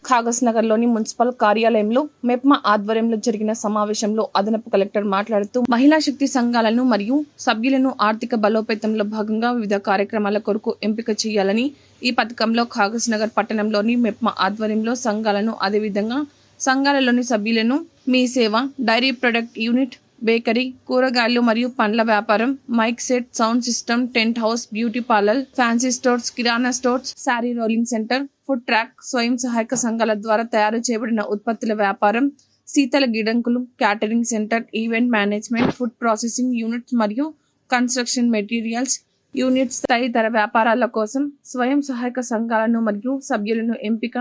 కాగజ్ నగర్లోని మున్సిపల్ కార్యాలయంలో మెప్మా ఆధ్వర్యంలో జరిగిన సమావేశంలో అదనపు కలెక్టర్ మాట్లాడుతూ మహిళా శక్తి సంఘాలను మరియు సభ్యులను ఆర్థిక బలోపేతంలో భాగంగా వివిధ కార్యక్రమాల కొరకు ఎంపిక చేయాలని, ఈ పథకంలో కాగజ్ నగర్ పట్టణంలోని మెప్మా ఆధ్వర్యంలో సంఘాలను, అదేవిధంగా సంఘాలలోని సభ్యులను మీ సేవ, డైరీ ప్రొడక్ట్ యూనిట్, బేకరీ, కూరగాయలు మరియు పండ్ల వ్యాపారం, mike set, sound system, tent house, beauty parlour, fancy stores, kirana stores, sari rolling centre, food truck, స్వయం సహాయక సంఘాల ద్వారా తయారు చేయబడిన ఉత్పత్తుల వ్యాపారం, శీతల గిడంకులు, catering centre, event management, food processing units మరియు కన్స్ట్రక్షన్ మెటీరియల్స్ యూనిట్స్ తదితర వ్యాపారాల కోసం స్వయం సహాయక సంఘాలను మరియు సభ్యులను ఎంపిక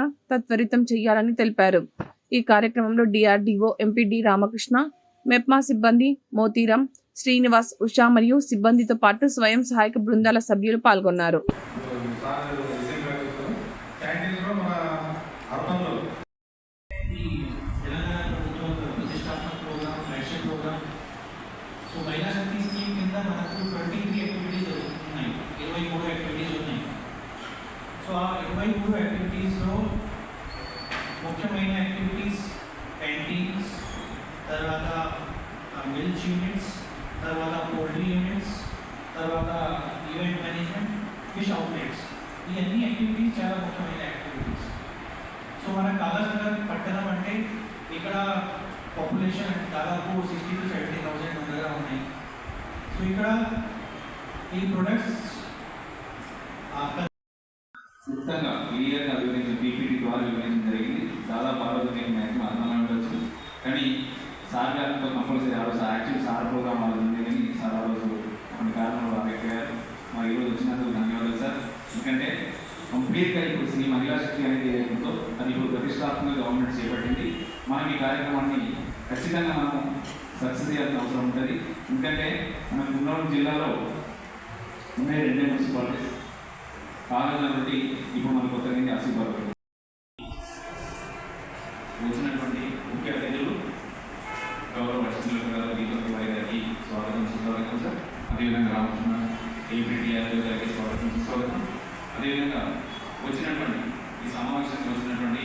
త్వరితం చేయాలని తెలిపారు. ఈ కార్యక్రమంలో డిఆర్డిఓ ఎంపీడీ రామకృష్ణ, మెప్మా సిబ్బంది మోతీరాం, శ్రీనివాస్, ఉషా మరియు సిబ్బందితో పాటు స్వయం సహాయక బృందాల సభ్యులు పాల్గొన్నారు. ముఖ్యమైన యాక్టివిటీస్ క్యాంటీన్స్, తర్వాత మిల్క్ యూనిట్స్, తర్వాత పోల్ట్రీ యూనిట్స్, తర్వాత ఈవెంట్ మేనేజ్మెంట్, ఫిష్ అవుట్లెట్స్, ఈ అన్ని యాక్టివిటీస్ చాలా ముఖ్యమైన యాక్టివిటీస్. సో మన కాగజ్ నగర్ పట్టణం అంటే ఇక్కడ పాపులేషన్ దాదాపు 60,000 to 70,000 మందిగా ఉన్నాయి. సో ఇక్కడ ఈ ప్రొడక్ట్స్ క్లుప్తంగా క్లియర్గా వివరించిన పీపీటీ ద్వారా వివరించడం జరిగింది. దాదాపు ఆరోగ్యం మ్యాక్సిమం అర్థమై ఉండొచ్చు. కానీ సార్ గారితో కంపల్సరీ ఆ రోజు యాక్చువల్ సార్ ప్రోగ్రామ్ వాళ్ళు ఉంది, కానీ సార్ ఆ రోజు కొన్ని కారణాలు అయ్యారు. మా ఈరోజు వచ్చినందుకు ధన్యవాదాలు సార్. ఎందుకంటే కంప్లీట్గా ఇప్పుడు శ్రీ మహిళా శక్తి అనేది ఏదో అది ఇప్పుడు ప్రతిష్టాత్మక గవర్నమెంట్ చేపట్టింది. మనం ఈ కార్యక్రమాన్ని ఖచ్చితంగా మనం సక్సెస్ చేయాల్సిన అవసరం ఉంటుంది. ఎందుకంటే మన గుంటూరు జిల్లాలో ఉన్నాయి 2 మున్సిపాలిటీస్. కాగజ్ నుండి ఇప్పుడు మన కొత్తగా ఆశీర్వాదం వచ్చినటువంటి ముఖ్య అతిథులు గౌరవ దీపక్ గారికి స్వాగతం సుస్వాగతం సార్. అదేవిధంగా రామకృష్ణ ఏపీటీఆర్ గారికి స్వాగతం సుస్వాగతం. అదేవిధంగా వచ్చినటువంటి ఈ సమావేశానికి వచ్చినటువంటి